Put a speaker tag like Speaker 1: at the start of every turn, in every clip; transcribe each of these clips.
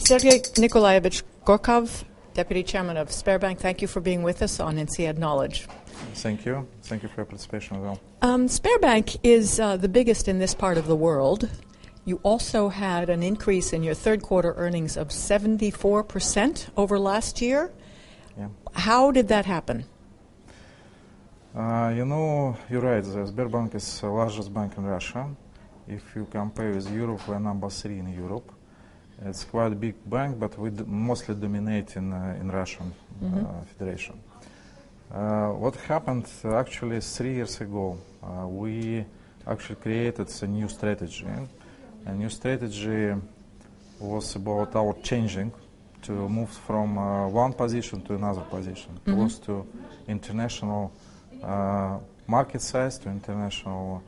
Speaker 1: Sergey Nikolaevich Gorkov, Deputy Chairman of Sberbank, thank you for being with us on INSEAD Knowledge.
Speaker 2: Thank you. Thank you for your participation as well.
Speaker 1: Sberbank is the biggest in this part of the world. You also had an increase in your third quarter earnings of 74% over last year.
Speaker 2: Yeah.
Speaker 1: How did that happen?
Speaker 2: You're right. The Sberbank is the largest bank in Russia. If you compare with Europe, we're number 3 in Europe. It's quite a big bank, but we mostly dominate in Russian Federation. What happened actually 3 years ago, we actually created a new strategy. A new strategy was about our changing to move from one position to another position, close to international market size, to international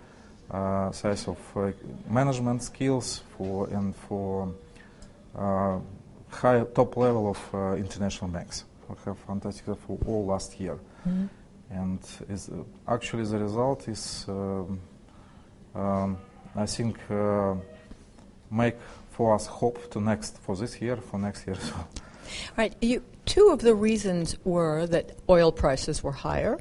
Speaker 2: size of management skills for high top level of international banks. We have fantastic for all last year, and actually the result is I think make for us hope for next year as well.
Speaker 1: Right. Two of the reasons were that oil prices were higher,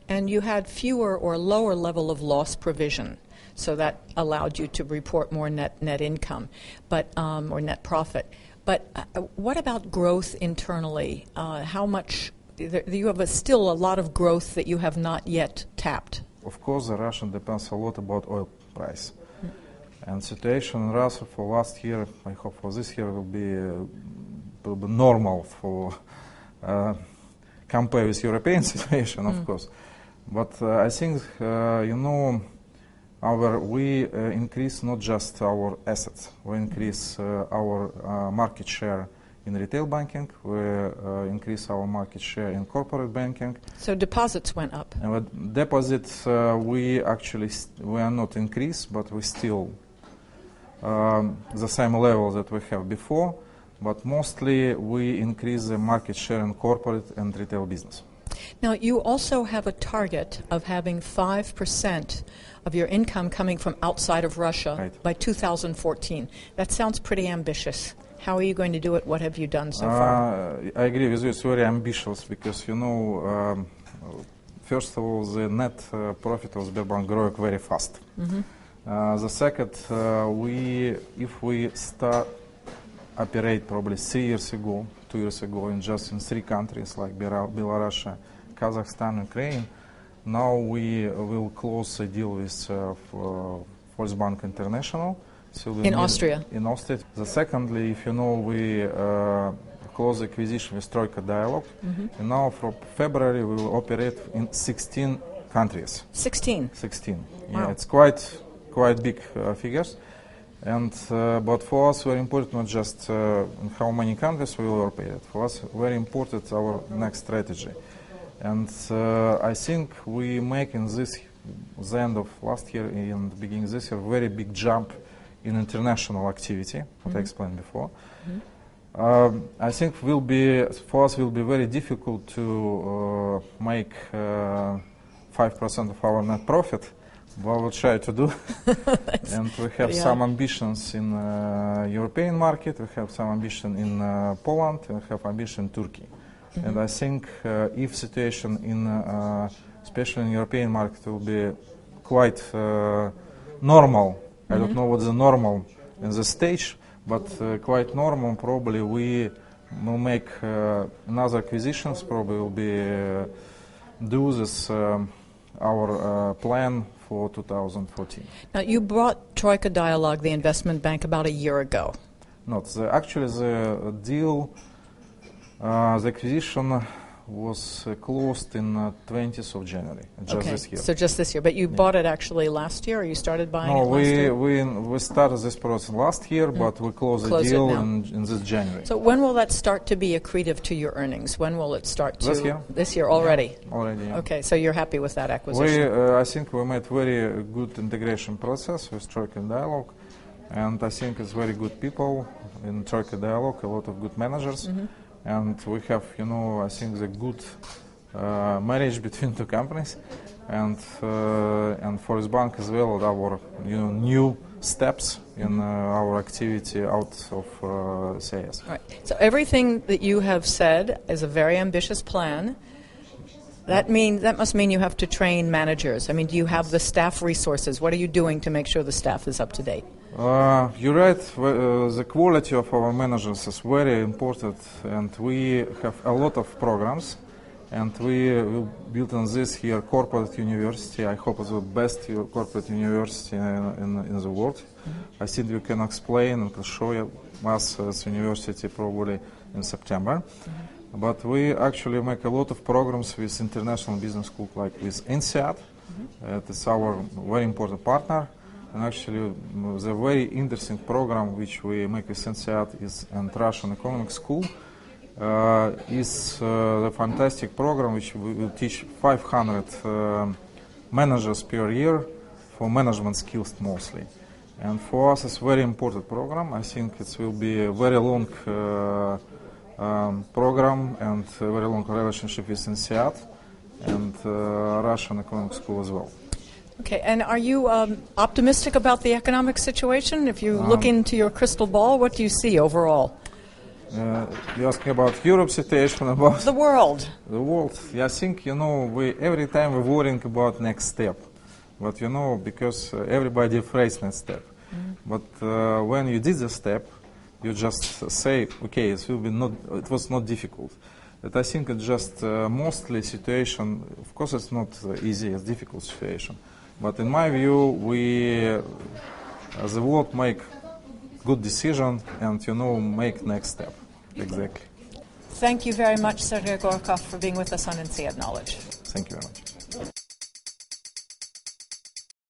Speaker 1: and you had fewer or lower level of loss provision. So that allowed you to report more net income, or net profit. But what about growth internally? How much? You have still a lot of growth that you have not yet tapped.
Speaker 2: Of course, the Russian depends a lot about oil price. And situation in Russia for last year, I hope for this year, will be normal for compare with European situation, of course. But I think we increase not just our assets, we increase our market share in retail banking, we increase our market share in corporate banking.
Speaker 1: So deposits went up.
Speaker 2: And with deposits, we are not increased, but we still the same level that we have before. But mostly we increase the market share in corporate and retail business.
Speaker 1: Now, you also have a target of having 5% of your income coming from outside of Russia by 2014. That sounds pretty ambitious. How are you going to do it? What have you done so far?
Speaker 2: I agree with you. It's very ambitious because, first of all, the net profit of Sberbank growing very fast. The second, if we start operate probably 2 years ago, in just in 3 countries like Belarus, Kazakhstan, Ukraine. Now we will close a deal with Volksbank International. So
Speaker 1: in Austria.
Speaker 2: In Austria. Secondly, if we close the acquisition with Troika Dialogue, and now from February we will operate in 16 countries.
Speaker 1: 16.
Speaker 2: 16.
Speaker 1: Wow.
Speaker 2: Yeah, it's quite big figures. And but for us, very important not just in how many countries we will operate. For us, very important our next strategy. And I think we make in the end of last year and the beginning of this year, very big jump in international activity, what I explained before. I think for us will be very difficult to make 5% of our net profit. But we'll try to do. And we have some ambitions in European market, we have some ambition in Poland, and we have ambition in Turkey. And I think if situation especially in European market will be quite normal, I don't know what's the normal in the stage, but quite normal, probably we will make another acquisitions, probably will be do this our plan for 2014.
Speaker 1: Now, you brought Troika Dialogue, the investment bank, about a year ago.
Speaker 2: Not actually the deal, the acquisition was closed in 20th of January, just this year.
Speaker 1: So just this year. But you bought it actually last year, or you started buying it last year?
Speaker 2: We started this process last year, but we closed the deal in this January.
Speaker 1: So when will that start to be accretive to your earnings? When will it start to?
Speaker 2: This year.
Speaker 1: This year already?
Speaker 2: Yeah, already, yeah.
Speaker 1: Okay, so you're happy with that acquisition?
Speaker 2: I think we made very good integration process with Troika Dialogue, and I think it's very good people in Troika Dialogue, a lot of good managers. And we have, I think, the good marriage between two companies, and for Sberbank as well, our new steps in our activity out of CS.
Speaker 1: Right. So everything that you have said is a very ambitious plan. That must mean you have to train managers. I mean, do you have the staff resources? What are you doing to make sure the staff is up to date?
Speaker 2: You're right. The quality of our managers is very important, and we have a lot of programs. And we will build on this here corporate university. I hope it's the best corporate university in the world. I think we can explain and can show you us as university probably in September. But we actually make a lot of programs with international business school, like with INSEAD. It's our very important partner. And actually, the very interesting program which we make with INSEAD is in Russian Economic School. Is a fantastic program which we will teach 500 managers per year for management skills mostly. And for us it's a very important program. I think it will be a very long program and a very long relationship with INSEAD and Russian Economic School as well.
Speaker 1: Okay, and are you optimistic about the economic situation? If you look into your crystal ball, what do you see overall?
Speaker 2: You're asking about Europe situation, about
Speaker 1: the world.
Speaker 2: The world. Yeah, I think we every time we're worrying about next step, but because everybody afraid next step. But when you did the step, you just say, okay, it was not difficult. But I think it's just mostly situation. Of course, it's not easy; it's difficult situation. But in my view, we as a world make good decision and make next step. Exactly.
Speaker 1: Thank you very much, Sergey Gorkov, for being with us on INSEAD Knowledge.
Speaker 2: Thank you very much.